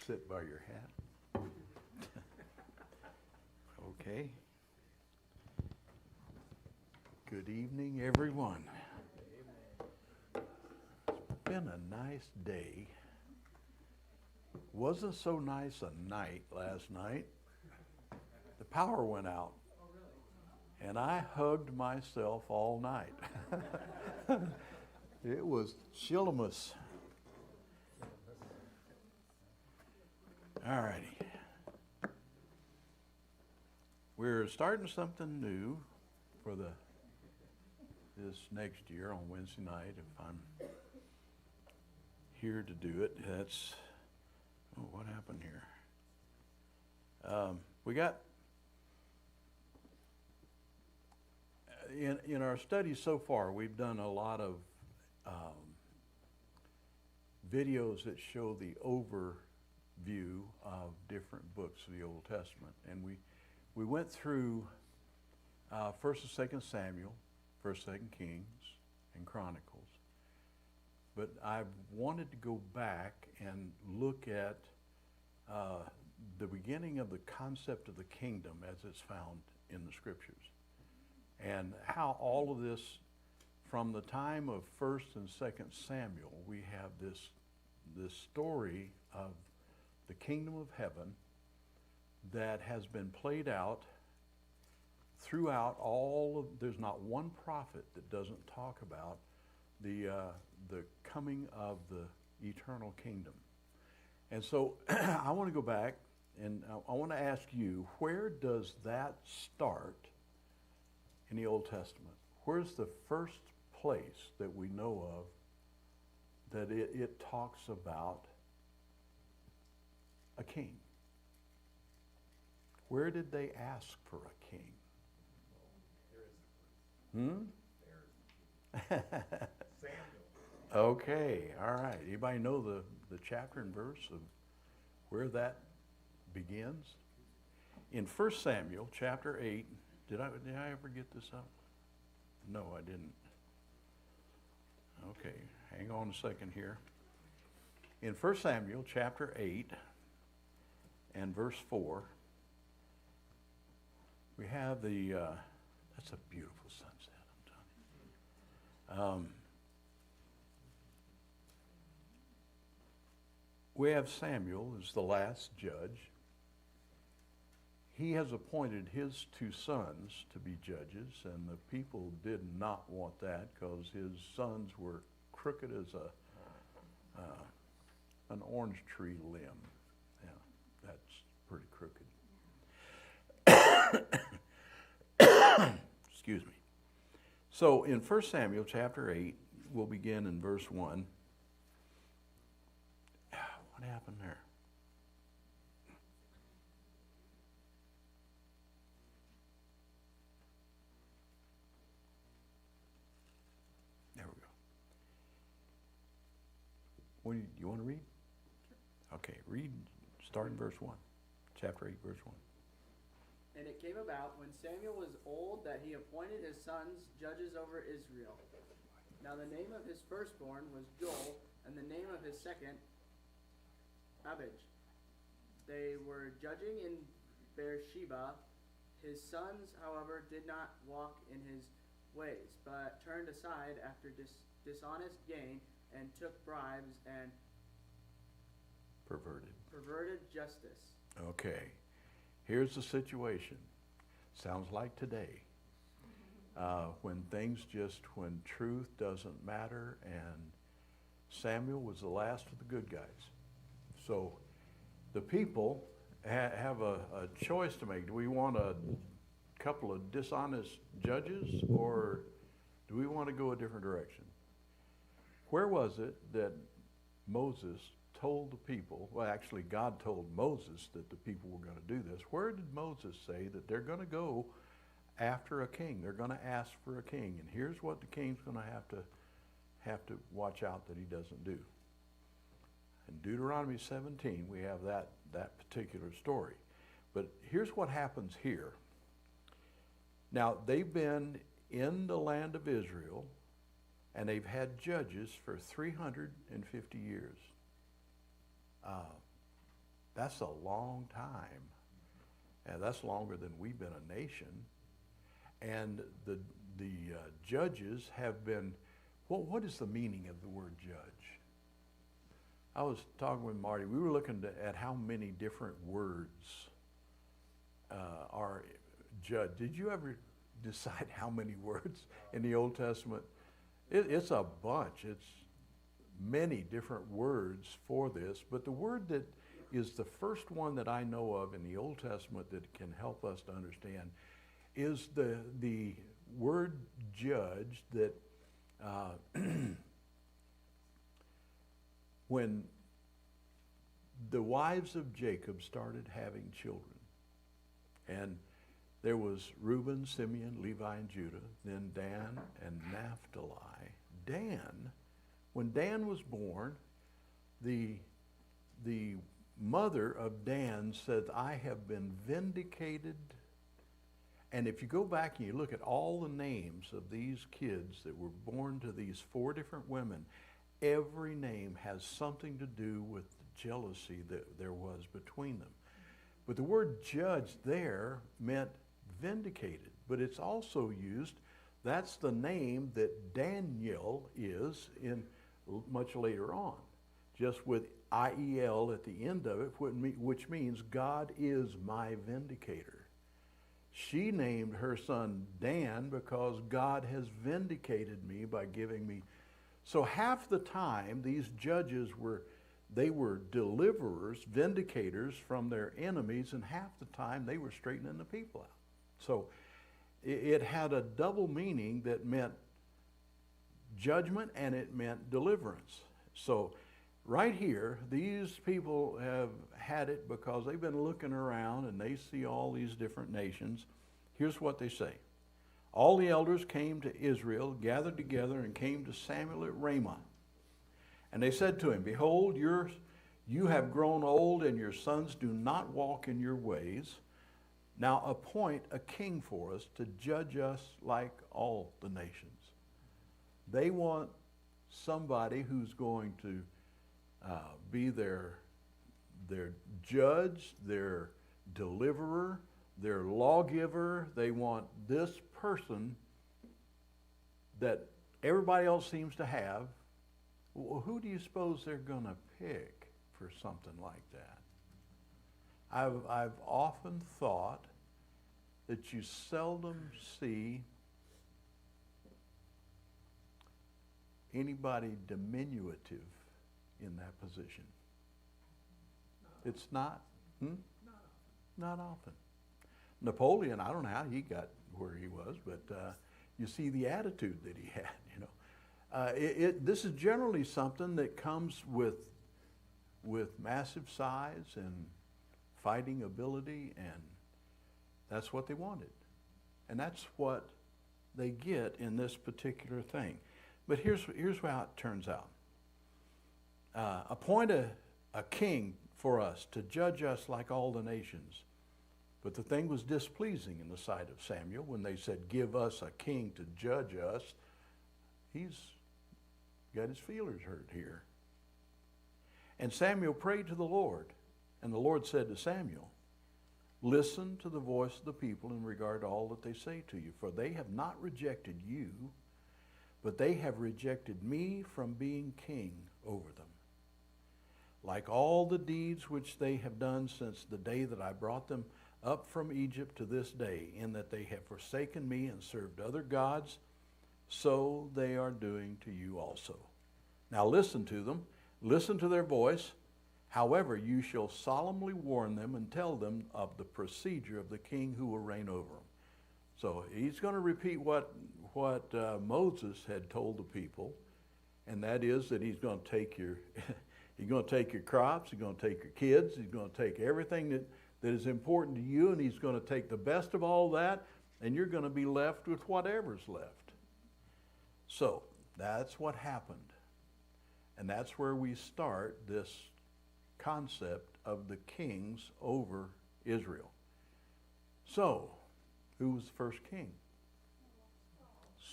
sit by your hat. Okay. Good evening, everyone. It's been a nice day. Wasn't so nice a night last night. The power went out. And I hugged myself all night. It was chillimus. All righty. We're starting something new for this next year on Wednesday night. If I'm here to do it, what happened here? We got in our studies so far, we've done a lot of videos that show the overview of different books of the Old Testament, and we went through 1st and 2nd Samuel, 1st, 2nd Kings, and Chronicles. But I wanted to go back and look at the beginning of the concept of the kingdom as it's found in the Scriptures, and how all of this, from the time of 1st and 2nd Samuel, we have this story of the kingdom of heaven that has been played out throughout there's not one prophet that doesn't talk about the coming of the eternal kingdom. And so I want to go back and I want to ask you, where does that start in the Old Testament? Where's the first place that we know of that it talks about a king? Where did they ask for a king? Samuel. Okay, all right. Anybody know the chapter and verse of where that begins? In 1 Samuel chapter 8, did I ever get this up? No, I didn't. Okay, hang on a second here. In 1 Samuel chapter 8 and verse 4, we have that's a beautiful sunset, I'm telling you. We have Samuel as the last judge. He has appointed his 2 sons to be judges, and the people did not want that because his sons were crooked as an orange tree limb. Yeah, that's pretty crooked. Excuse me. So in 1 Samuel chapter 8, we'll begin in verse 1. What happened there? There we go. You want to read? Okay, read, start in verse 1. Chapter 8, verse 1. And it came about, when Samuel was old, that he appointed his sons judges over Israel. Now the name of his firstborn was Joel, and the name of his second, Abijah. They were judging in Beersheba. His sons, however, did not walk in his ways, but turned aside after dishonest gain, and took bribes, and perverted justice. Okay. Here's the situation. Sounds like today. When truth doesn't matter, and Samuel was the last of the good guys. So the people have a choice to make. Do we want a couple of dishonest judges, or do we want to go a different direction? Where was it that Moses told the people, well, actually God told Moses that the people were going to do this. Where did Moses say that they're going to go after a king? They're going to ask for a king, and here's what the king's going to have to watch out that he doesn't do. In Deuteronomy 17, we have that particular story. But here's what happens here. Now, they've been in the land of Israel, and they've had judges for 350 years. That's a long time. And that's longer than we've been a nation. And the judges have been, what is the meaning of the word judge? I was talking with Marty. We were looking at how many different words are judge. Did you ever decide how many words in the Old Testament? It's a bunch. It's many different words for this. But the word that is the first one that I know of in the Old Testament that can help us to understand is the word judge that when the wives of Jacob started having children, and there was Reuben, Simeon, Levi, and Judah, then Dan and Naphtali. Dan, when Dan was born, the mother of Dan said, I have been vindicated. And if you go back and you look at all the names of these kids that were born to these 4 different women, every name has something to do with the jealousy that there was between them. But the word judge there meant vindicated, but it's also used, that's the name that Daniel is in much later on, just with I-E-L at the end of it, which means God is my vindicator. She named her son Dan because God has vindicated me by giving me. So half the time these judges were deliverers, vindicators from their enemies, and half the time they were straightening the people out. So it had a double meaning that meant judgment and it meant deliverance. So right here, these people have had it because they've been looking around and they see all these different nations. Here's what they say. All the elders came to Israel, gathered together, and came to Samuel at Ramah. And they said to him, Behold, you have grown old, and your sons do not walk in your ways. Now appoint a king for us to judge us like all the nations. They want somebody who's going to be their judge, their deliverer, their lawgiver. They want this person that everybody else seems to have. Well, who do you suppose they're going to pick for something like that? I've often thought that you seldom see anybody diminutive in that position. It's not? Not often. Napoleon, I don't know how he got where he was, but you see the attitude that he had, you know. This is generally something that comes with massive size and fighting ability, and that's what they wanted. And that's what they get in this particular thing. But here's how it turns out. Appoint a king for us to judge us like all the nations. But the thing was displeasing in the sight of Samuel when they said, give us a king to judge us. He's got his feelers hurt here. And Samuel prayed to the Lord. And the Lord said to Samuel, listen to the voice of the people in regard to all that they say to you. For they have not rejected you, but they have rejected me from being king over them. Like all the deeds which they have done since the day that I brought them up from Egypt to this day, in that they have forsaken me and served other gods, so they are doing to you also. Now listen to them, listen to their voice. However, you shall solemnly warn them and tell them of the procedure of the king who will reign over them. So he's going to repeat what Moses had told the people, and that is that he's going to take your he's going to take your crops, he's going to take your kids, he's going to take everything that is important to you, and he's going to take the best of all that, and you're going to be left with whatever's left. So that's what happened. And that's where we start this concept of the kings over Israel. So, who was the first king?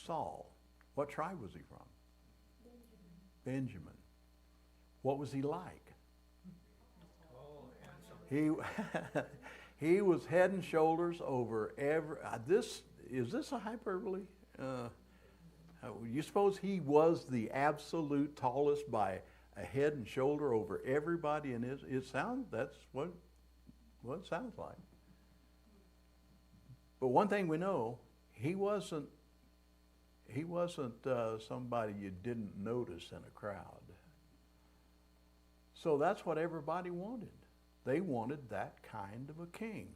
Saul. What tribe was he from? Benjamin. What was he like? Tall, handsome. He he was head and shoulders over every. Is this a hyperbole? You suppose he was the absolute tallest by a head and shoulder over everybody in his? That's what it sounds like. But one thing we know, he wasn't somebody you didn't notice in a crowd. So that's what everybody wanted. They wanted that kind of a king.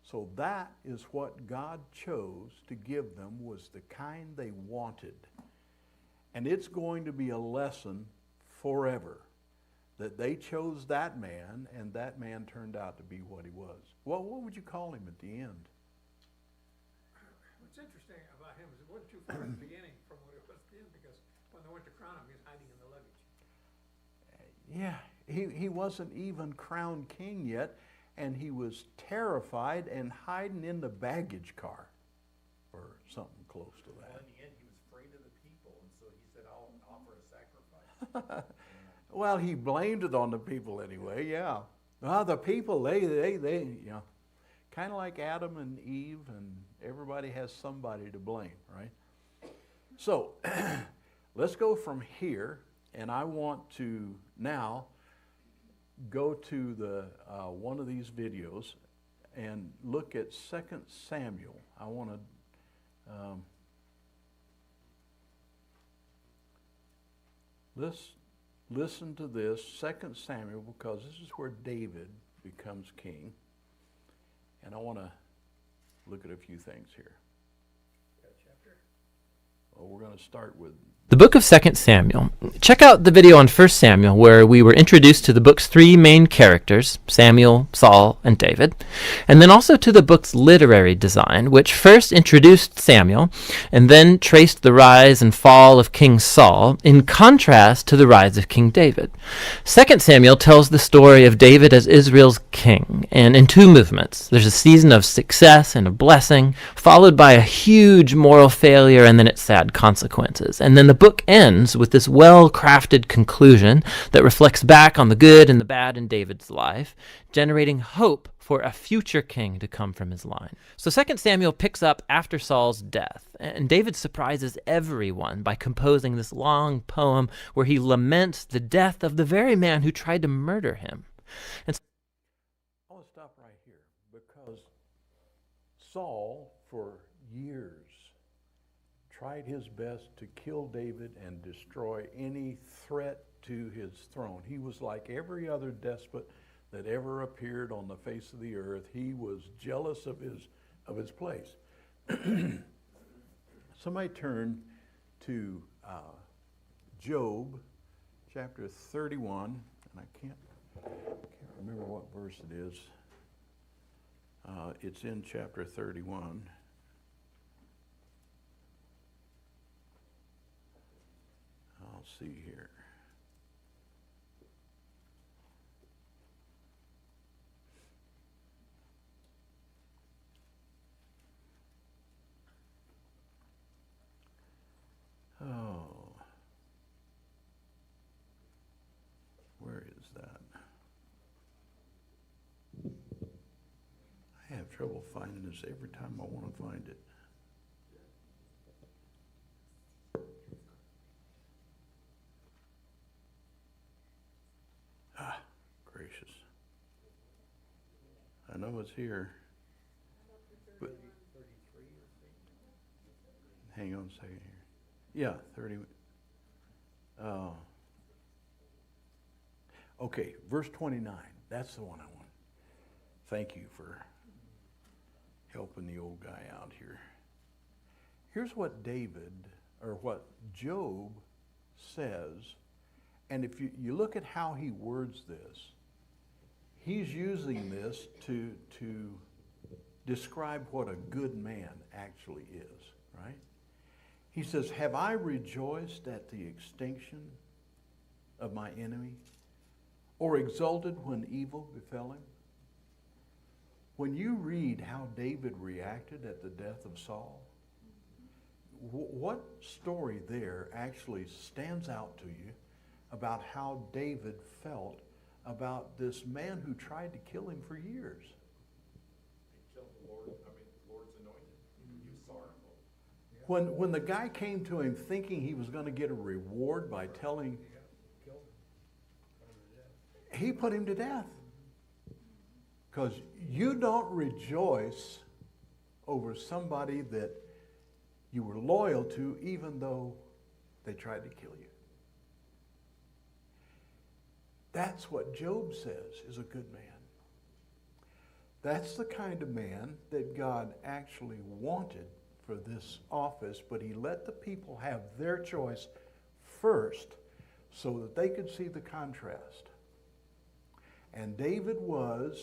So that is what God chose to give them, was the kind they wanted. And it's going to be a lesson forever that they chose that man, and that man turned out to be what he was. Well, what would you call him at the end? What's interesting about him is it wasn't too far at the beginning from what it was at the end, because when they went to crown him, he was hiding in the luggage. Yeah, he wasn't even crowned king yet, and he was terrified and hiding in the baggage car, or something close to that. Well, in the end, he was afraid of the people, and so he said, I'll offer a sacrifice. Well, he blamed it on the people anyway, yeah. Well, the people, they kind of like Adam and Eve, and everybody has somebody to blame, right? So, let's go from here, and I want to now go to the one of these videos and look at 2 Samuel. I want to listen to this, 2 Samuel, because this is where David becomes king. And I want to look at a few things here. Well, we're going to start with the book of 2 Samuel. Check out the video on 1 Samuel where we were introduced to the book's three main characters, Samuel, Saul, and David, and then also to the book's literary design, which first introduced Samuel and then traced the rise and fall of King Saul in contrast to the rise of King David. 2 Samuel tells the story of David as Israel's king, and in two movements. There's a season of success and of blessing, followed by a huge moral failure and then its sad consequences. And then the book ends with this well-crafted conclusion that reflects back on the good and the bad in David's life, generating hope for a future king to come from his line. So 2 Samuel picks up after Saul's death, and David surprises everyone by composing this long poem where he laments the death of the very man who tried to murder him. And I want to stop right here, because Saul, for years, tried his best to kill David and destroy any threat to his throne. He was like every other despot that ever appeared on the face of the earth. He was jealous of his place. Somebody turn to Job chapter 31, and I can't remember what verse it is. It's in chapter 31. I'll see here. Oh, where is that? I have trouble finding this every time I want to find it. Ah, gracious. I know it's here, but hang on a second here. Yeah, 30. Okay, verse 29. That's the one I want. Thank you for helping the old guy out here. Here's what what Job says, and if you look at how he words this, he's using this to describe what a good man actually is, right? He says, have I rejoiced at the extinction of my enemy, or exulted when evil befell him? When you read how David reacted at the death of Saul, what story there actually stands out to you about how David felt about this man who tried to kill him for years. He killed the Lord's anointed. He was sorrowful. When the guy came to him thinking he was going to get a reward by telling, he put him to death. Because you don't rejoice over somebody that you were loyal to, even though they tried to kill you. That's what Job says is a good man. That's the kind of man that God actually wanted for this office, but he let the people have their choice first so that they could see the contrast. And David was,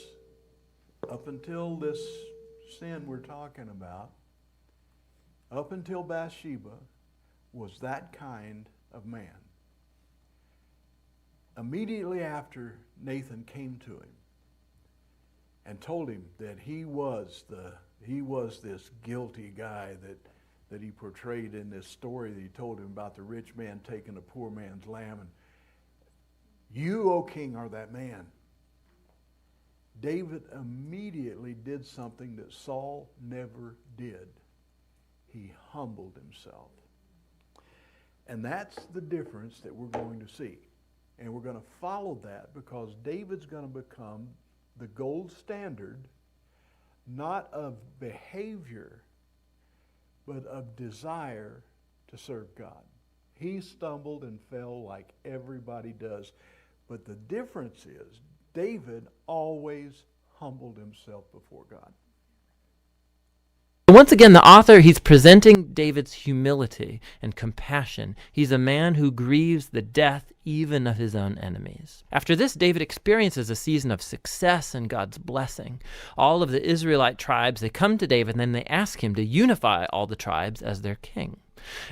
up until this sin we're talking about, up until Bathsheba, was that kind of man. Immediately after Nathan came to him and told him that he was this guilty guy that he portrayed in this story that he told him about the rich man taking a poor man's lamb, and you, O king, are that man. David immediately did something that Saul never did. He humbled himself. And that's the difference that we're going to see. And we're going to follow that because David's going to become the gold standard, not of behavior, but of desire to serve God. He stumbled and fell like everybody does. But the difference is, David always humbled himself before God. Once again, the author, he's presenting David's humility and compassion. He's a man who grieves the death even of his own enemies. After this, David experiences a season of success and God's blessing. All of the Israelite tribes, they come to David and then they ask him to unify all the tribes as their king.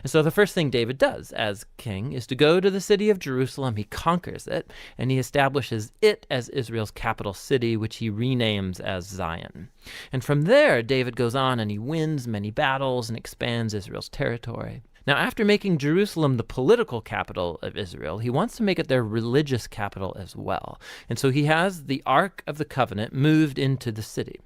And so the first thing David does as king is to go to the city of Jerusalem. He conquers it, and he establishes it as Israel's capital city, which he renames as Zion. And from there, David goes on and he wins many battles and expands Israel's territory. Now, after making Jerusalem the political capital of Israel, he wants to make it their religious capital as well. And so he has the Ark of the Covenant moved into the city.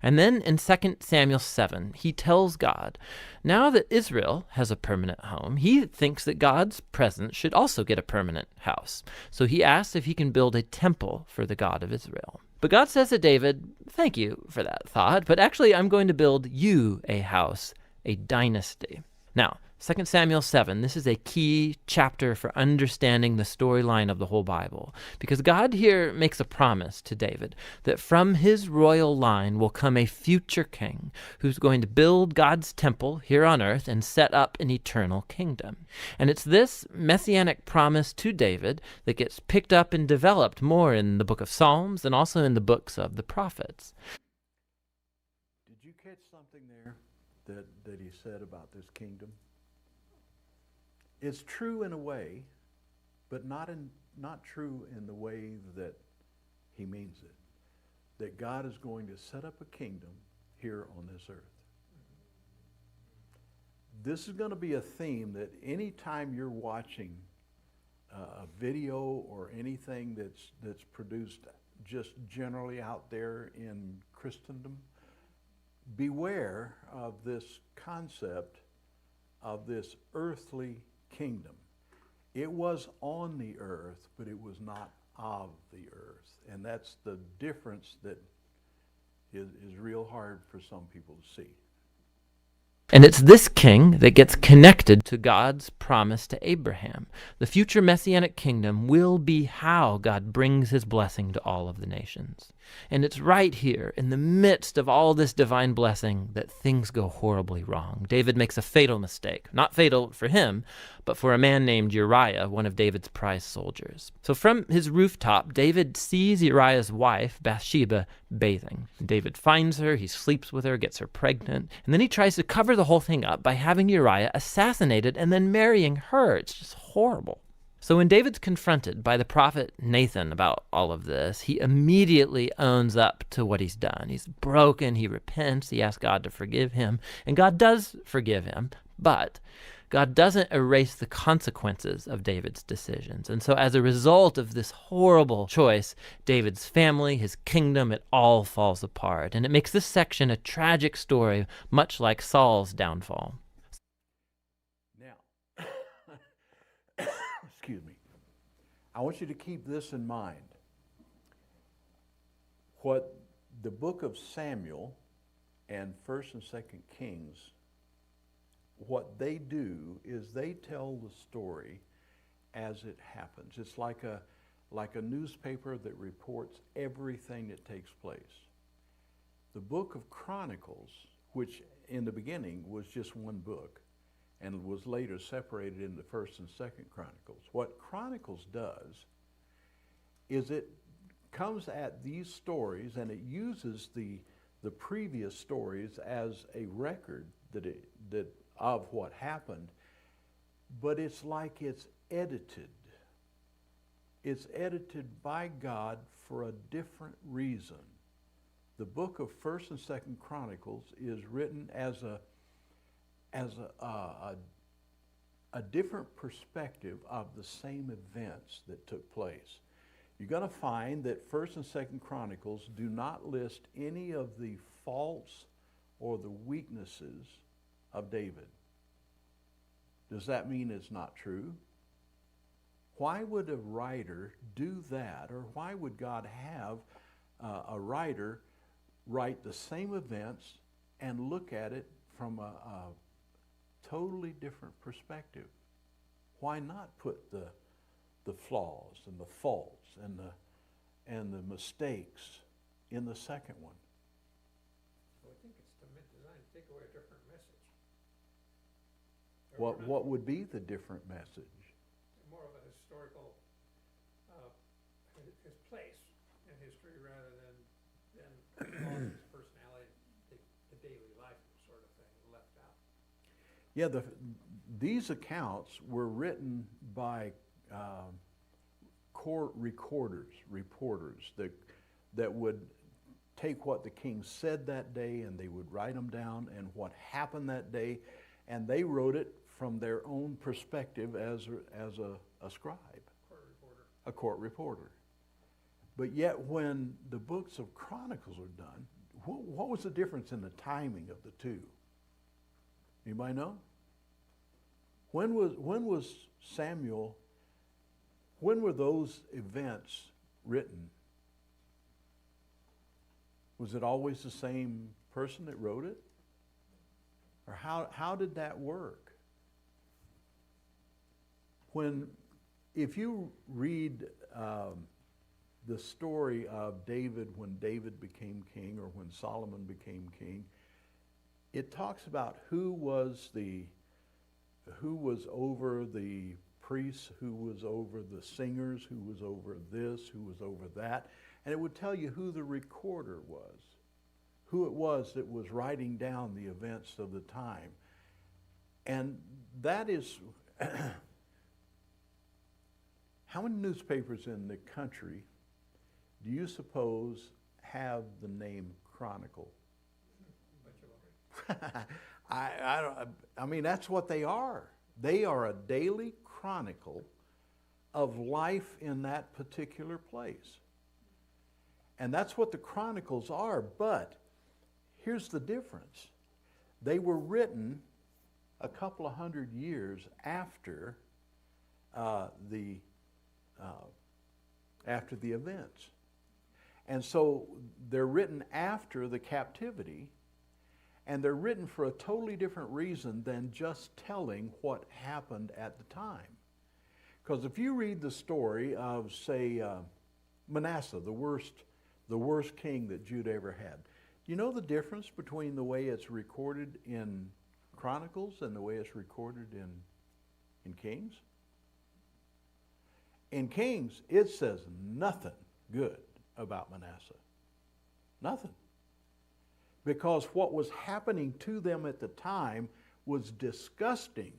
And then in 2 Samuel 7, he tells God, now that Israel has a permanent home, he thinks that God's presence should also get a permanent house. So he asks if he can build a temple for the God of Israel. But God says to David, thank you for that thought, but actually I'm going to build you a house, a dynasty. Now, 2 Samuel 7, this is a key chapter for understanding the storyline of the whole Bible, because God here makes a promise to David that from his royal line will come a future king who's going to build God's temple here on earth and set up an eternal kingdom. And it's this messianic promise to David that gets picked up and developed more in the book of Psalms and also in the books of the prophets. Did you catch something there that he said about this kingdom? It's true in a way, but not true in the way that he means it. That God is going to set up a kingdom here on this earth. This is going to be a theme that anytime you're watching a video or anything that's produced just generally out there in Christendom, beware of this concept of this earthly kingdom. It was on the earth, but it was not of the earth. And that's the difference that is real hard for some people to see. And it's this king that gets connected to God's promise to Abraham. The future messianic kingdom will be how God brings his blessing to all of the nations. And it's right here, in the midst of all this divine blessing, that things go horribly wrong. David makes a fatal mistake. Not fatal for him, but for a man named Uriah, one of David's prize soldiers. So from his rooftop, David sees Uriah's wife, Bathsheba, bathing. David finds her, he sleeps with her, gets her pregnant, and then he tries to cover the whole thing up by having Uriah assassinated and then marrying her. It's just horrible. So when David's confronted by the prophet Nathan about all of this, he immediately owns up to what he's done. He's broken, he repents, he asks God to forgive him, and God does forgive him, but God doesn't erase the consequences of David's decisions. And so as a result of this horrible choice, David's family, his kingdom, it all falls apart. And it makes this section a tragic story, much like Saul's downfall. Now, excuse me. I want you to keep this in mind. What the book of Samuel and 1st and 2nd Kings, what they do is they tell the story as it happens. It's like a newspaper that reports everything that takes place. The book of Chronicles, which in the beginning was just one book and was later separated into 1st and 2nd Chronicles, what Chronicles does is it comes at these stories and it uses the previous stories as a record that of what happened, but it's like it's edited. It's edited by God for a different reason. The book of 1st and 2nd Chronicles is written as a different perspective of the same events that took place. You're going to find that 1st and 2nd Chronicles do not list any of the faults or the weaknesses of David. Does that mean it's not true? Why would a writer do that? Or why would God have a writer write the same events and look at it from a totally different perspective? Why not put the flaws and the faults and the mistakes in the second one? So I think it's designed to take away a different message. What would be the different message? More of a historical, his place in history rather than his personality, the daily life sort of thing left out. Yeah, these accounts were written by court reporters that would take what the king said that day and they would write them down and what happened that day, and they wrote it from their own perspective as a scribe, a court reporter. But yet when the books of Chronicles are done, what was the difference in the timing of the two? Anybody know? When was Samuel, when were those events written? Was it always the same person that wrote it? Or how did that work? If you read the story of David when David became king or when Solomon became king, it talks about who was over the priests, who was over the singers, who was over this, who was over that, and it would tell you who the recorder was, who it was that was writing down the events of the time. And that is how many newspapers in the country do you suppose have the name Chronicle? I mean, that's what they are. They are a daily chronicle of life in that particular place. And that's what the Chronicles are, but here's the difference. They were written a couple of hundred years after the events. And so they're written after the captivity, and they're written for a totally different reason than just telling what happened at the time. Because if you read the story of, say, Manasseh, the worst king that Judah ever had, you know the difference between the way it's recorded in Chronicles and the way it's recorded in Kings? In Kings, it says nothing good about Manasseh. Nothing. Because what was happening to them at the time was disgusting.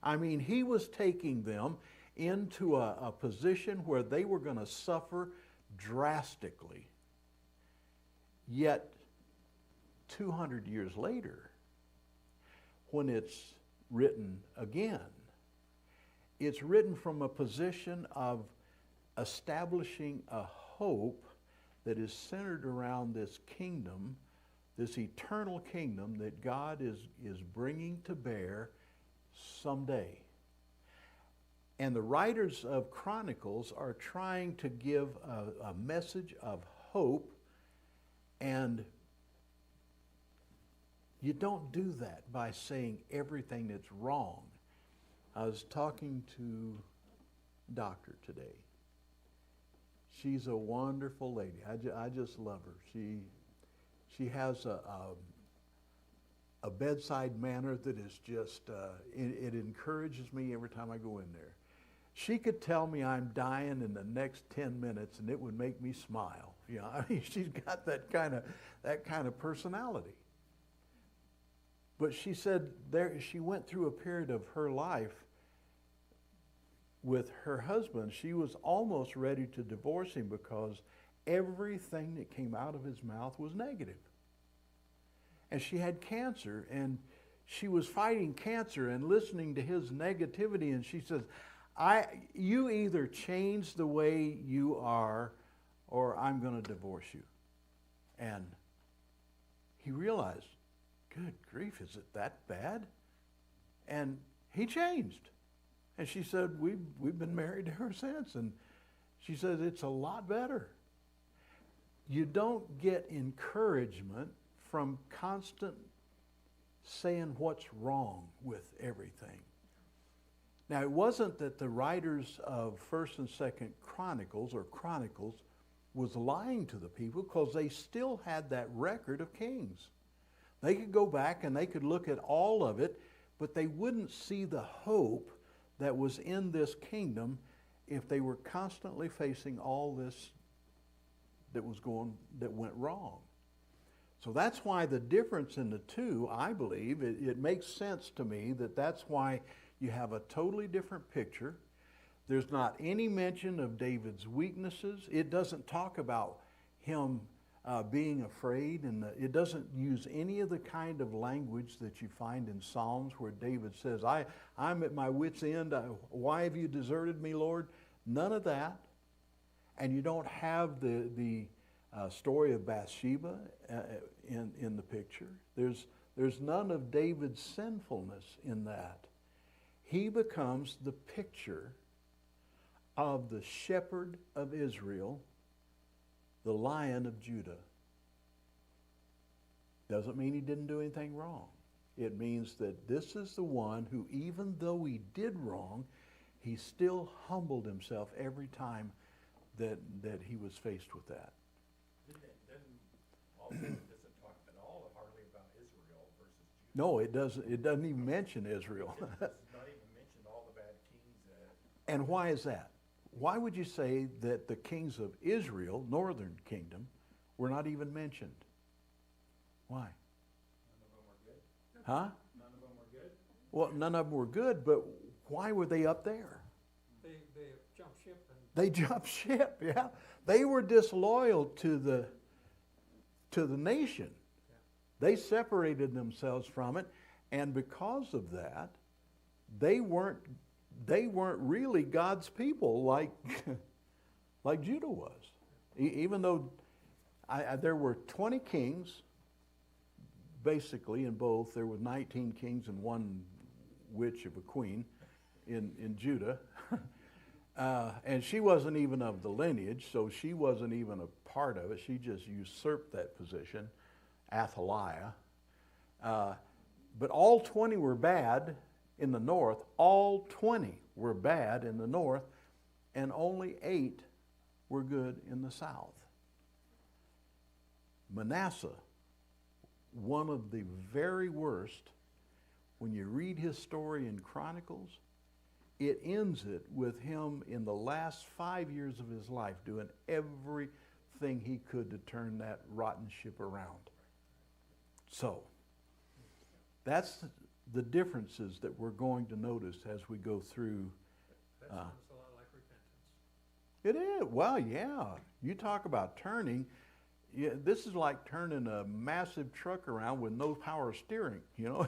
I mean, he was taking them into a position where they were going to suffer drastically. Yet, 200 years later, when it's written again. It's written from a position of establishing a hope that is centered around this kingdom, this eternal kingdom that God is bringing to bear someday. And the writers of Chronicles are trying to give a message of hope, and you don't do that by saying everything that's wrong. I was talking to a doctor today. She's a wonderful lady. I just love her. She has a bedside manner that is just, it encourages me every time I go in there. She could tell me I'm dying in the next 10 minutes and it would make me smile. You know, I mean, she's got that kind of personality. But she said she went through a period of her life with her husband. She was almost ready to divorce him because everything that came out of his mouth was negative. And she had cancer, and she was fighting cancer and listening to his negativity, and she says, you either change the way you are or I'm going to divorce you. And he realized, good grief, is it that bad? And he changed. And she said, we've been married ever since. And she said, it's a lot better. You don't get encouragement from constant saying what's wrong with everything. Now, it wasn't that the writers of 1st and 2nd Chronicles was lying to the people, because they still had that record of kings. They could go back and they could look at all of it, but they wouldn't see the hope that was in this kingdom if they were constantly facing all this that went wrong. So that's why the difference in the two, I believe, it makes sense to me that's why you have a totally different picture. There's not any mention of David's weaknesses. It doesn't talk about him being afraid, and it doesn't use any of the kind of language that you find in Psalms where David says, I'm at my wit's end. Why have you deserted me, Lord? None of that. And you don't have the story of Bathsheba in the picture. There's none of David's sinfulness in that. He becomes the picture of the shepherd of Israel, the Lion of Judah. Doesn't mean he didn't do anything wrong. It means that this is the one who, even though he did wrong, he still humbled himself every time that he was faced with that. Also, it doesn't talk at all hardly about Israel versus Judah. No, it doesn't. It doesn't even mention Israel. It does not even mention all the bad kings. And why is that? Why would you say that the kings of Israel, northern kingdom, were not even mentioned? Why? None of them were good. Huh? None of them were good. Well, none of them were good, but why were they up there? They jumped ship and They jumped ship, yeah. They were disloyal to the nation. They separated themselves from it, and because of that, they weren't really God's people like Judah was. Even though there were 20 kings, basically in both. There were 19 kings and one witch of a queen in Judah. And she wasn't even of the lineage, so she wasn't even a part of it. She just usurped that position, Athaliah. But all 20 were bad in the north. All 20 were bad in the north, and only 8 were good in the south. Manasseh, one of the very worst, when you read his story in Chronicles, it ends it with him in the last 5 years of his life doing everything he could to turn that rotten ship around. So, that's the differences that we're going to notice as we go through. that sounds a lot like repentance. It is. Well, yeah. You talk about turning. Yeah, this is like turning a massive truck around with no power steering. You know,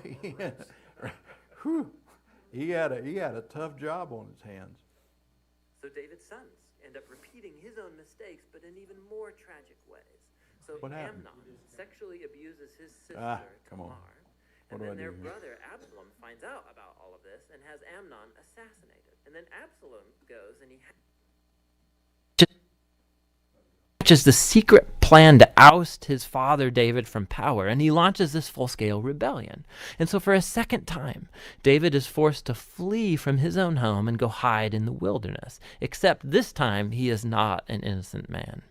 whew, he had a tough job on his hands. So David's sons end up repeating his own mistakes, but in even more tragic ways. So What happened? Amnon sexually abuses his sister Come on. Tamar, What and do I then their do here? brother Absalom finds out about all of this and has Amnon assassinated. And then Absalom goes and he hatches the secret plan to oust his father David from power, and he launches this full-scale rebellion. And so for a second time, David is forced to flee from his own home and go hide in the wilderness, except this time he is not an innocent man.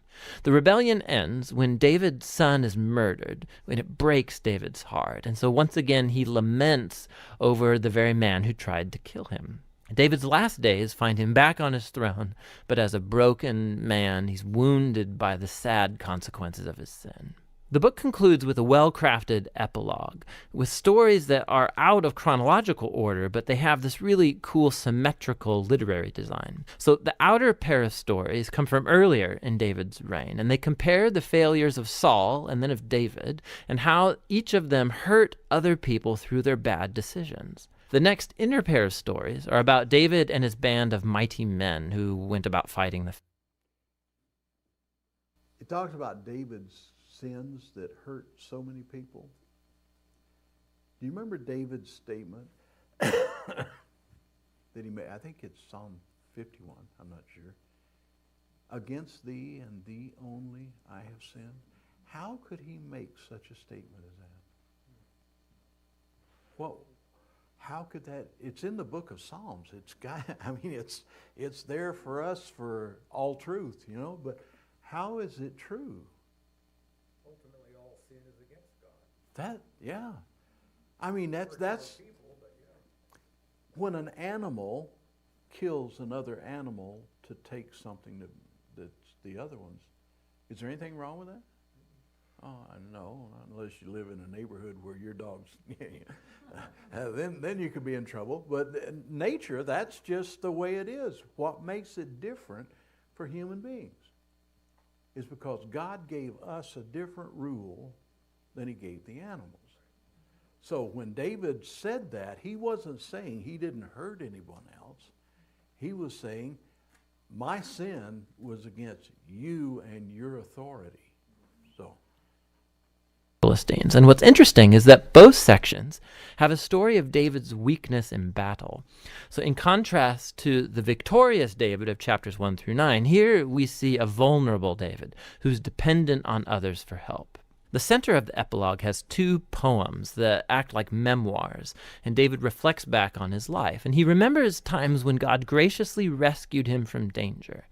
The rebellion ends when David's son is murdered, when it breaks David's heart. And so once again, he laments over the very man who tried to kill him. David's last days find him back on his throne, but as a broken man, he's wounded by the sad consequences of his sin. The book concludes with a well-crafted epilogue, with stories that are out of chronological order, but they have this really cool symmetrical literary design. So the outer pair of stories come from earlier in David's reign, and they compare the failures of Saul and then of David, and how each of them hurt other people through their bad decisions. The next inner pair of stories are about David and his band of mighty men who went about fighting the It talks about David's sins that hurt so many people. Do you remember David's statement that he made? I think it's Psalm 51, I'm not sure. Against thee and thee only I have sinned. How could he make such a statement as that? Well, how could that? It's in the book of Psalms. It's there for us for all truth, you know, but how is it true? Ultimately, all sin is against God. Yeah. I mean, that's People, but yeah. when an animal kills another animal to take something that's the other one's. Is there anything wrong with that? Oh, no, unless you live in a neighborhood where your dog's, then you could be in trouble. But nature, that's just the way it is. What makes it different for human beings is because God gave us a different rule than he gave the animals. So when David said that, he wasn't saying he didn't hurt anyone else. He was saying, my sin was against you and your authority. So. Philistines. And what's interesting is that both sections have a story of David's weakness in battle. So in contrast to the victorious David of chapters 1 through 9, here we see a vulnerable David who's dependent on others for help. The center of the epilogue has two poems that act like memoirs, and David reflects back on his life, and he remembers times when God graciously rescued him from danger.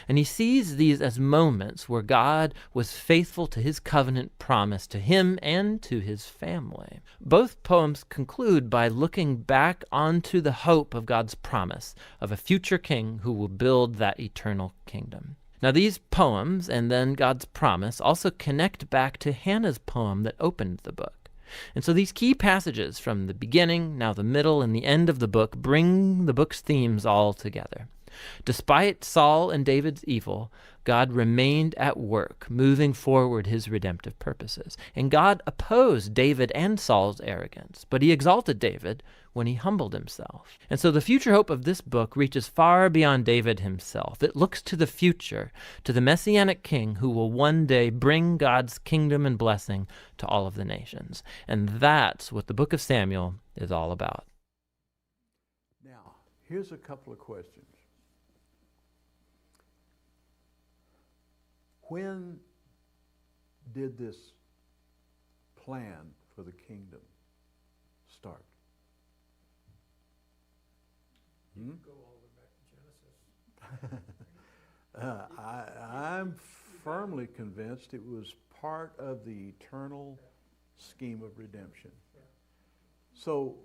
And he sees these as moments where God was faithful to his covenant promise to him and to his family. Both poems conclude by looking back onto the hope of God's promise of a future king who will build that eternal kingdom. Now these poems and then God's promise also connect back to Hannah's poem that opened the book. And so these key passages from the beginning, now the middle, and the end of the book bring the book's themes all together. Despite Saul and David's evil, God remained at work, moving forward his redemptive purposes. And God opposed David and Saul's arrogance, but he exalted David when he humbled himself. And so the future hope of this book reaches far beyond David himself. It looks to the future, to the Messianic king who will one day bring God's kingdom and blessing to all of the nations. And that's what the book of Samuel is all about. Now, here's a couple of questions. When did this plan for the kingdom start? Go all the way back to Genesis. I'm firmly convinced it was part of the eternal scheme of redemption. Yeah. So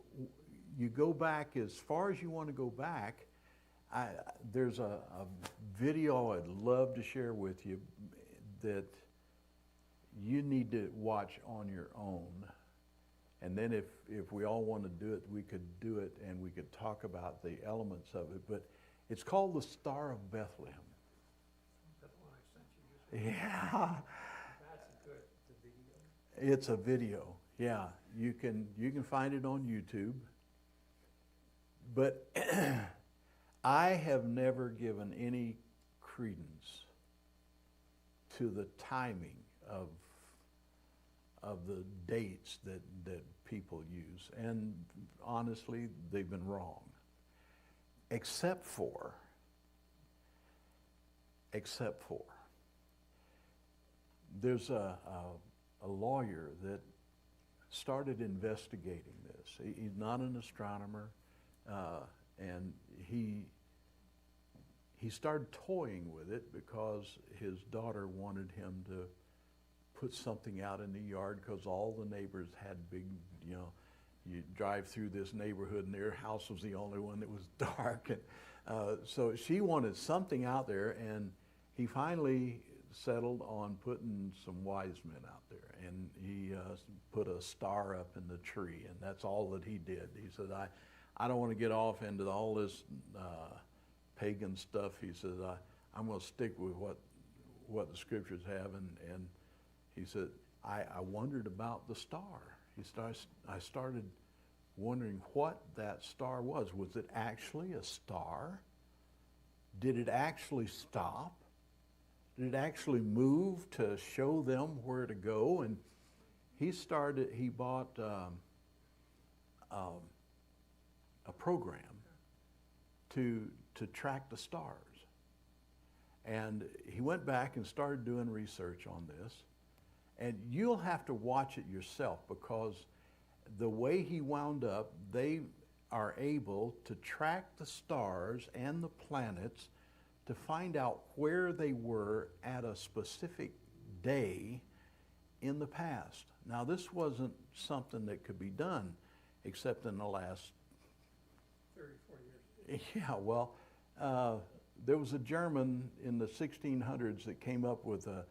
you go back as far as you want to go back. There's a video I'd love to share with you that you need to watch on your own. And then if we all want to do it, we could do it and we could talk about the elements of it. But it's called The Star of Bethlehem. That's the one I sent you. Yeah. That's good. It's a video. It's a video. Yeah. You can find it on YouTube. But I have never given any credence to the timing of the dates that people use. And honestly, they've been wrong. Except for, there's a lawyer that started investigating this. He's not an astronomer, and he started toying with it because his daughter wanted him to put something out in the yard because all the neighbors had big, you drive through this neighborhood and their house was the only one that was dark. And so she wanted something out there, and he finally settled on putting some wise men out there. And he put a star up in the tree, and that's all that he did. He said, I don't want to get off into all this pagan stuff. He says, I'm going to stick with what the scriptures have. And he said, I wondered about the star. I started wondering what that star was. Was it actually a star? Did it actually stop? Did it actually move to show them where to go? And he bought a program to track the stars. And he went back and started doing research on this. And you'll have to watch it yourself, because the way he wound up, they are able to track the stars and the planets to find out where they were at a specific day in the past. Now, this wasn't something that could be done except in the last 34 years. Yeah, well, there was a German in the 1600s that came up with a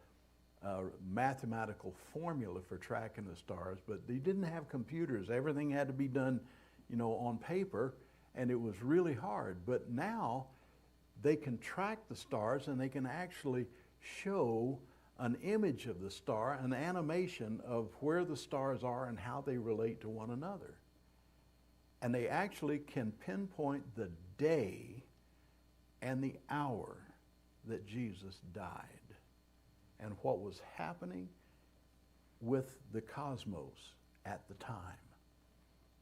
mathematical formula for tracking the stars, but they didn't have computers. Everything had to be done, on paper, and it was really hard. But now they can track the stars, and they can actually show an image of the star, an animation of where the stars are and how they relate to one another. And they actually can pinpoint the day and the hour that Jesus died and what was happening with the cosmos at the time.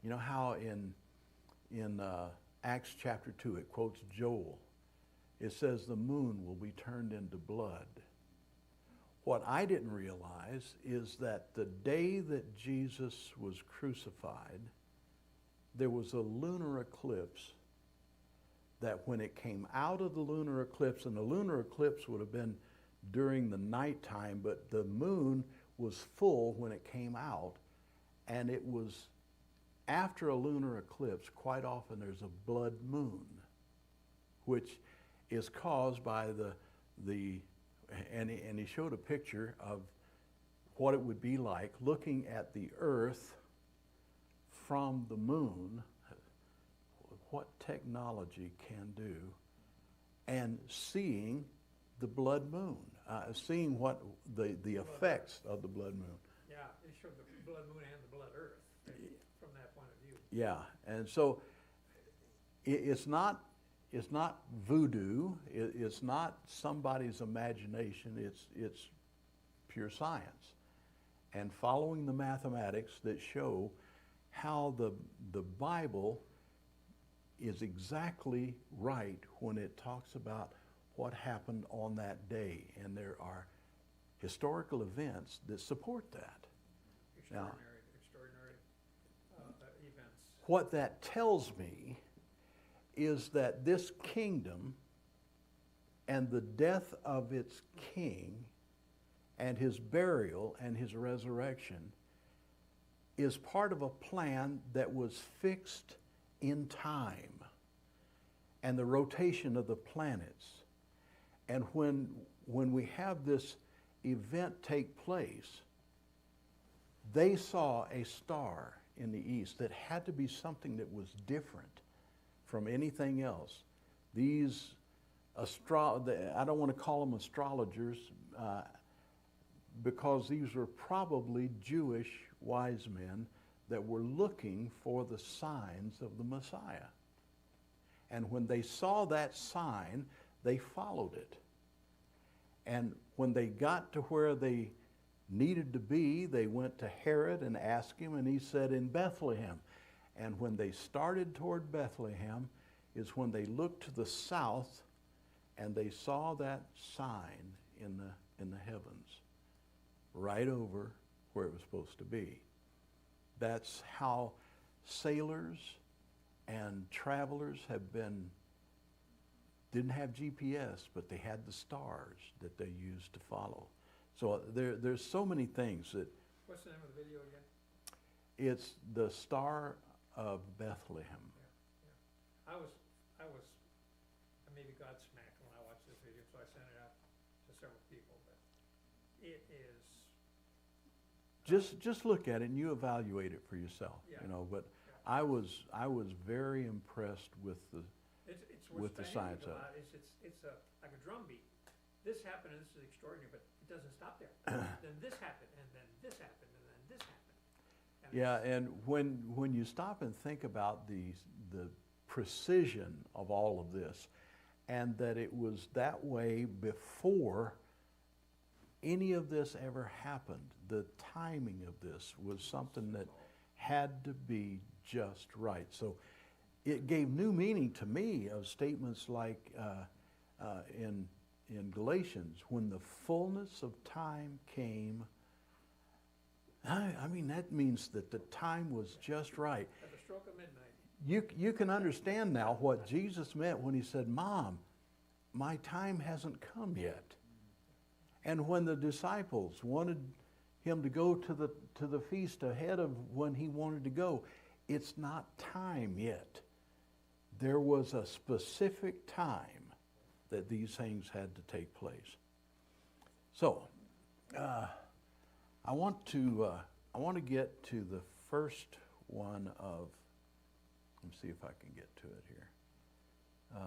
You know how in Acts chapter 2, it quotes Joel. It says the moon will be turned into blood. What I didn't realize is that the day that Jesus was crucified, there was a lunar eclipse that when it came out of the lunar eclipse, and the lunar eclipse would have been during the nighttime, but the moon was full when it came out, and it was after a lunar eclipse, quite often there's a blood moon, which is caused by and he showed a picture of what it would be like looking at the earth from the moon, what technology can do, and seeing the blood moon, seeing what the effects of the blood moon. Yeah, it showed the blood moon and the blood earth from that point of view. Yeah, and so it's not voodoo. It's not somebody's imagination. It's pure science, and following the mathematics that show how the Bible is exactly right when it talks about what happened on that day, and there are historical events that support that. Extraordinary events. What that tells me is that this kingdom and the death of its king and his burial and his resurrection is part of a plan that was fixed in time and the rotation of the planets. And when we have this event take place, they saw a star in the east that had to be something that was different from anything else. These I don't want to call them astrologers because these were probably Jewish wise men that were looking for the signs of the Messiah. And when they saw that sign, they followed it. And when they got to where they needed to be, they went to Herod and asked him, and he said, in Bethlehem. And when they started toward Bethlehem is when they looked to the south and they saw that sign in the heavens, right over where it was supposed to be. That's how sailors and travelers didn't have GPS, but they had the stars that they used to follow. So there's so many things that. What's the name of the video again? It's the Star of Bethlehem. Yeah. I maybe got smacked when I watched this video, so I sent it out to several people, but it is. Just look at it and you evaluate it for yourself. Yeah. You know, but Yeah. I was very impressed with the It's with the science of it. It's like a drum beat. This happened, and this is extraordinary, but it doesn't stop there. Then this happened, and then this happened, and then this happened. And Yeah, and when you stop and think about the precision of all of this, and that it was that way before any of this ever happened, the timing of this was something that had to be just right. So it gave new meaning to me of statements like in Galatians, when the fullness of time came. I mean, that means that the time was just right. at the stroke of midnight. You can understand now what Jesus meant when he said, Mom, my time hasn't come yet. And when the disciples wanted him to go to the feast ahead of when he wanted to go, it's not time yet. There was a specific time that these things had to take place. So, I want to get to the first one of. Let me see if I can get to it here. I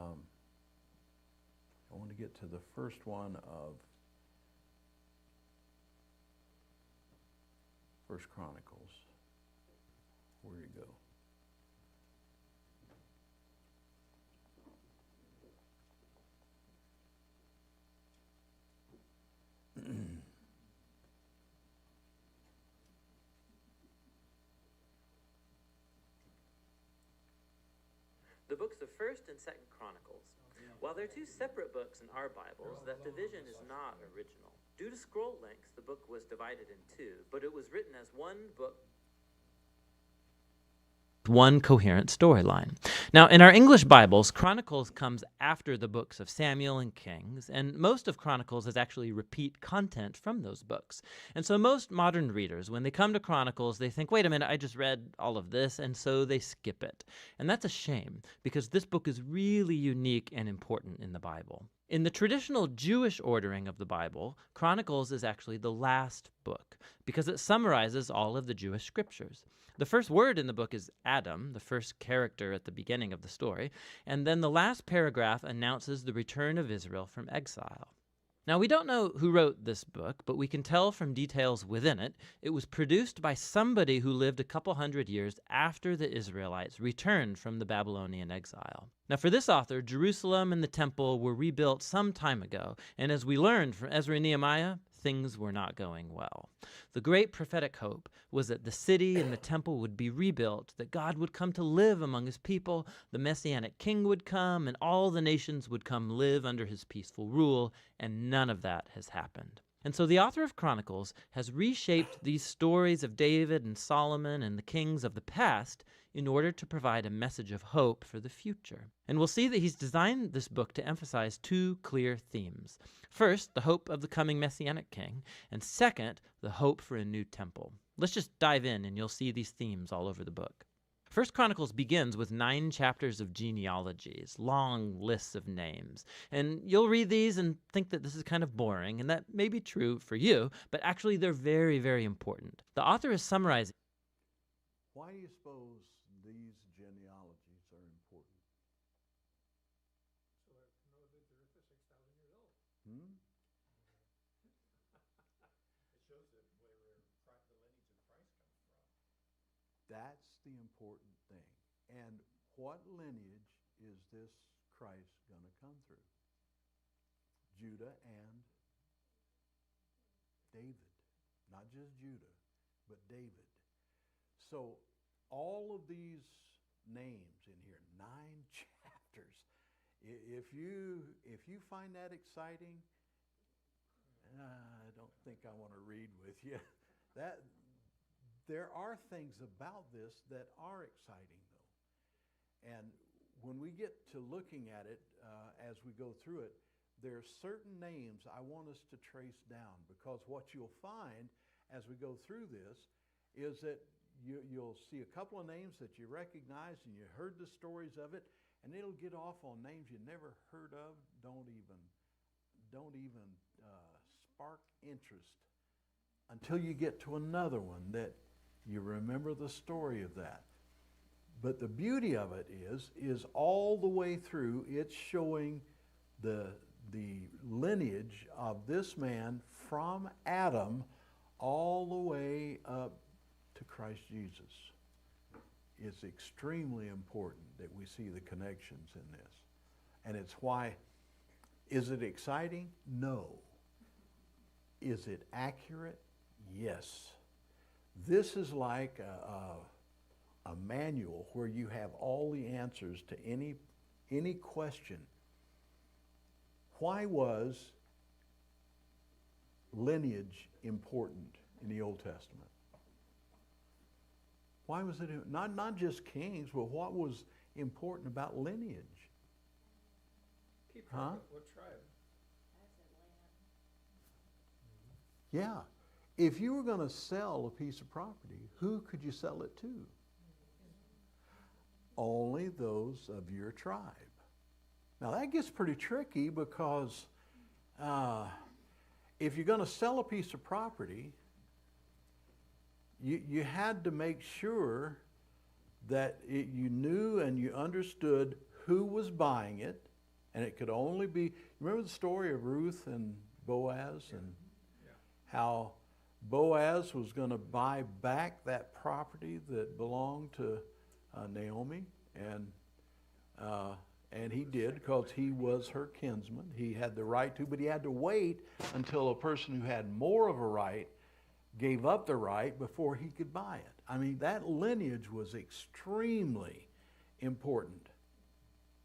want to get to the first one of First Chronicles. Where you go? The books of 1st and 2nd Chronicles. While they're two separate books in our Bibles, that division is not original. Due to scroll length, the book was divided in two, but it was written as one book. One coherent storyline. Now, in our English Bibles, Chronicles comes after the books of Samuel and Kings, and most of Chronicles is actually repeat content from those books. And so most modern readers, when they come to Chronicles, they think, wait a minute, I just read all of this, and so they skip it. And that's a shame, because this book is really unique and important in the Bible. In the traditional Jewish ordering of the Bible, Chronicles is actually the last book, because it summarizes all of the Jewish scriptures. The first word in the book is Adam, the first character at the beginning of the story, and then the last paragraph announces the return of Israel from exile. Now, we don't know who wrote this book, but we can tell from details within it, it was produced by somebody who lived a couple hundred years after the Israelites returned from the Babylonian exile. Now, for this author, Jerusalem and the temple were rebuilt some time ago, and as we learned from Ezra and Nehemiah, things were not going well. The great prophetic hope was that the city and the temple would be rebuilt, that God would come to live among his people, the Messianic king would come, and all the nations would come live under his peaceful rule, and none of that has happened. And so the author of Chronicles has reshaped these stories of David and Solomon and the kings of the past in order to provide a message of hope for the future. And we'll see that he's designed this book to emphasize two clear themes. First, the hope of the coming Messianic king, and second, the hope for a new temple. Let's just dive in and you'll see these themes all over the book. First Chronicles begins with 9 chapters of genealogies, long lists of names. And you'll read these and think that this is kind of boring, and that may be true for you, but actually they're very, very important. The author is summarizing. Why do you suppose these genealogies are important? So that know that the earth is 6,000 years old. Hmm? It shows that where the lineage of Christ comes from. That's the important thing. And what lineage is this Christ going to come through? Judah and David. Not just Judah, but David. So all of these names in here, 9 chapters. If you find that exciting, I don't think I want to read with you. There are things about this that are exciting, though. And when we get to looking at it as we go through it, there are certain names I want us to trace down, because what you'll find as we go through this is that you'll see a couple of names that you recognize and you heard the stories of it, and it'll get off on names you never heard of, don't even spark interest until you get to another one that you remember the story of that. But the beauty of it is all the way through, it's showing the lineage of this man from Adam all the way up to Christ Jesus. It's extremely important that we see the connections in this. And it's why, is it exciting? No. Is it accurate? Yes. This is like a manual where you have all the answers to any question. Why was lineage important in the Old Testament? Why was it not just kings, but what was important about lineage? People, Huh? what tribe? Yeah. If you were going to sell a piece of property, who could you sell it to? Only those of your tribe. Now that gets pretty tricky, because if you're going to sell a piece of property, you had to make sure that you knew and you understood who was buying it, and it could only be, remember the story of Ruth and Boaz, and how Boaz was going to buy back that property that belonged to Naomi, and he did, because he was her kinsman. He had the right to, but he had to wait until a person who had more of a right gave up the right before he could buy it. I mean, that lineage was extremely important.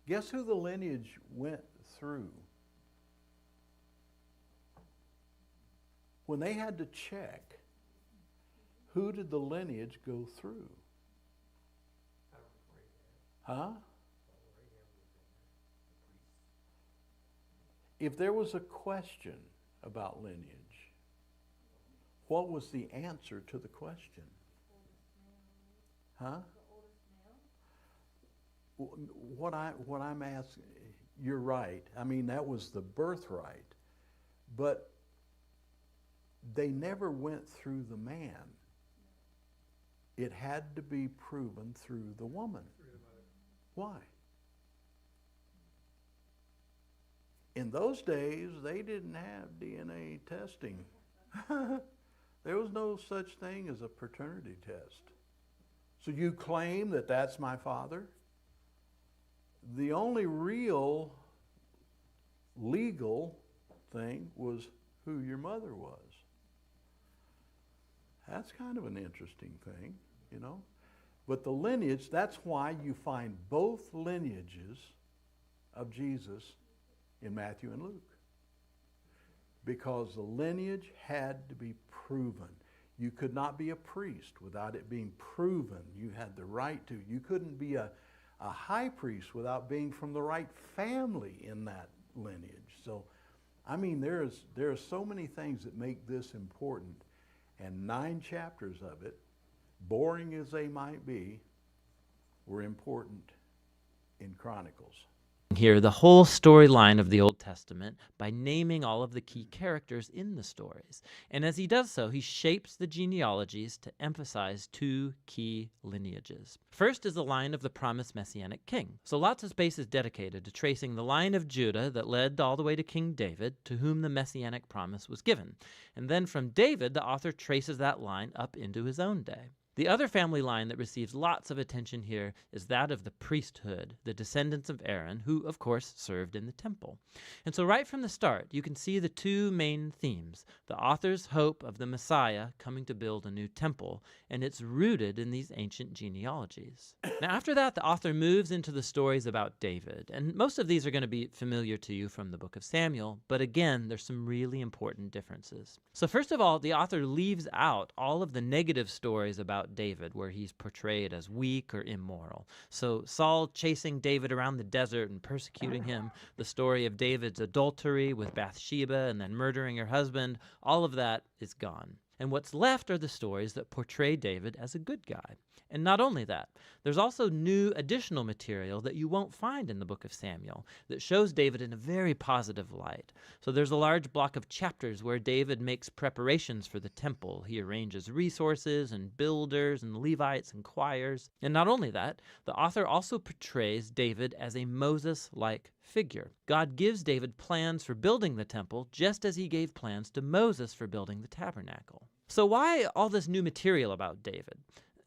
Guess who the lineage went through? When they had to check, who did the lineage go through? Huh? If there was a question about lineage, what was the answer to the question? Huh? What I'm asking, you're right. I mean, that was the birthright. But they never went through the man. It had to be proven through the woman. Why? In those days, they didn't have DNA testing. There was no such thing as a paternity test. So you claim that that's my father? The only real legal thing was who your mother was. That's kind of an interesting thing, you know. But the lineage, that's why you find both lineages of Jesus in Matthew and Luke. Because the lineage had to be proven. You could not be a priest without it being proven. You had the right to. You couldn't be a high priest without being from the right family in that lineage. So, I mean, there are so many things that make this important. And 9 chapters of it, boring as they might be, were important in Chronicles. Here the whole storyline of the Old Testament by naming all of the key characters in the stories. And as he does so, he shapes the genealogies to emphasize 2 key lineages. First is the line of the promised Messianic king. So lots of space is dedicated to tracing the line of Judah that led all the way to King David, to whom the Messianic promise was given. And then from David, the author traces that line up into his own day. The other family line that receives lots of attention here is that of the priesthood, the descendants of Aaron, who, of course, served in the temple. And so right from the start, you can see the two main themes: the author's hope of the Messiah coming to build a new temple, and it's rooted in these ancient genealogies. Now, after that, the author moves into the stories about David, and most of these are going to be familiar to you from the book of Samuel, but again, there's some really important differences. So first of all, the author leaves out all of the negative stories about David, where he's portrayed as weak or immoral. So Saul chasing David around the desert and persecuting him, the story of David's adultery with Bathsheba and then murdering her husband, all of that is gone. And what's left are the stories that portray David as a good guy. And not only that, there's also new additional material that you won't find in the book of Samuel that shows David in a very positive light. So there's a large block of chapters where David makes preparations for the temple. He arranges resources and builders and Levites and choirs. And not only that, the author also portrays David as a Moses-like figure. God gives David plans for building the temple just as he gave plans to Moses for building the tabernacle. So why all this new material about David?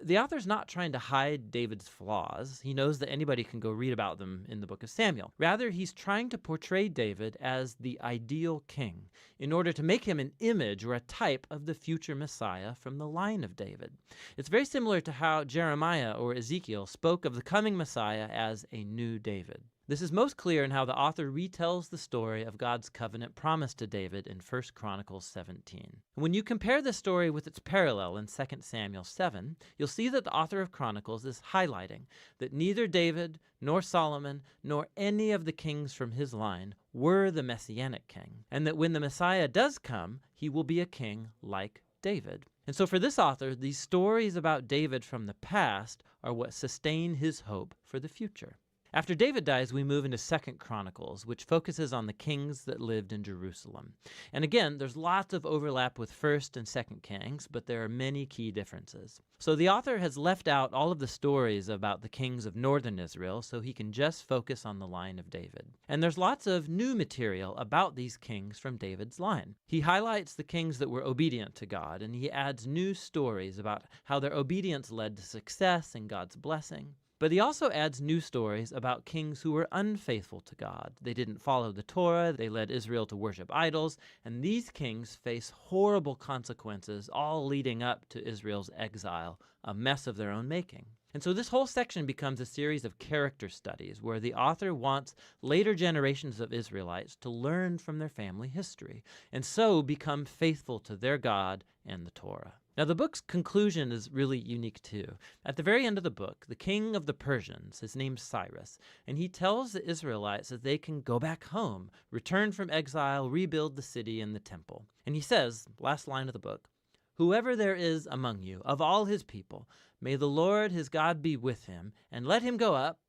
The author's not trying to hide David's flaws. He knows that anybody can go read about them in the book of Samuel. Rather, he's trying to portray David as the ideal king in order to make him an image or a type of the future Messiah from the line of David. It's very similar to how Jeremiah or Ezekiel spoke of the coming Messiah as a new David. This is most clear in how the author retells the story of God's covenant promise to David in 1 Chronicles 17. When you compare this story with its parallel in 2 Samuel 7, you'll see that the author of Chronicles is highlighting that neither David, nor Solomon, nor any of the kings from his line were the Messianic king, and that when the Messiah does come, he will be a king like David. And so for this author, these stories about David from the past are what sustain his hope for the future. After David dies, we move into 2 Chronicles, which focuses on the kings that lived in Jerusalem. And again, there's lots of overlap with 1st and 2nd Kings, but there are many key differences. So the author has left out all of the stories about the kings of northern Israel, so he can just focus on the line of David. And there's lots of new material about these kings from David's line. He highlights the kings that were obedient to God, and he adds new stories about how their obedience led to success and God's blessing. But he also adds new stories about kings who were unfaithful to God. They didn't follow the Torah, they led Israel to worship idols, and these kings face horrible consequences, all leading up to Israel's exile, a mess of their own making. And so this whole section becomes a series of character studies where the author wants later generations of Israelites to learn from their family history, and so become faithful to their God and the Torah. Now, the book's conclusion is really unique too. At the very end of the book, the king of the Persians is named Cyrus, and he tells the Israelites that they can go back home, return from exile, rebuild the city and the temple. And he says, last line of the book, "Whoever there is among you, of all his people, may the Lord his God be with him, and let him go up."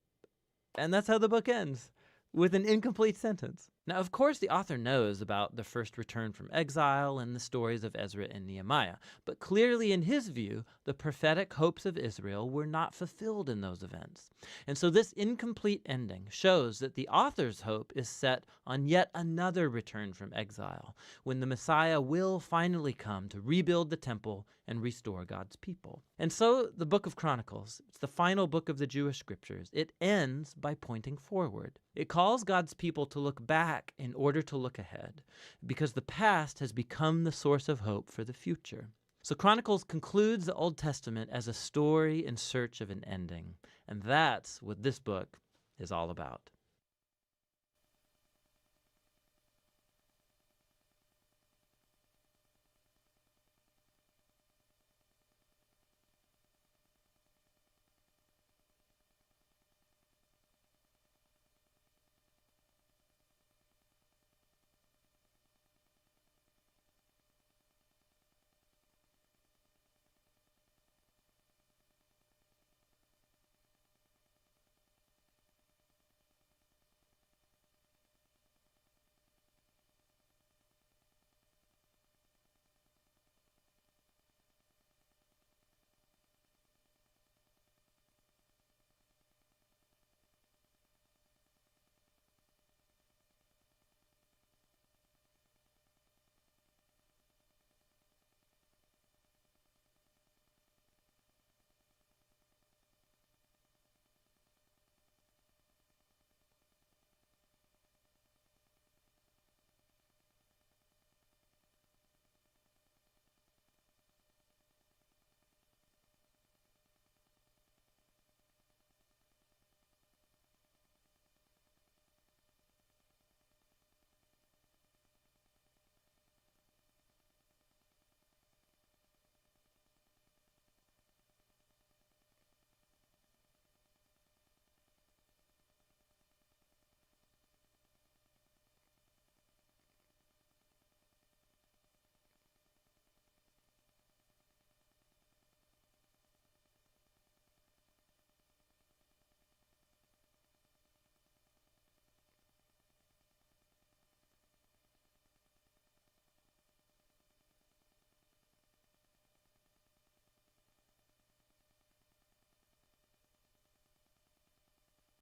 And that's how the book ends, with an incomplete sentence. Now, of course, the author knows about the first return from exile and the stories of Ezra and Nehemiah, but clearly in his view, the prophetic hopes of Israel were not fulfilled in those events. And so this incomplete ending shows that the author's hope is set on yet another return from exile, when the Messiah will finally come to rebuild the temple and restore God's people. And so the book of Chronicles, it's the final book of the Jewish scriptures. It ends by pointing forward. It calls God's people to look back in order to look ahead, because the past has become the source of hope for the future. So Chronicles concludes the Old Testament as a story in search of an ending, and that's what this book is all about.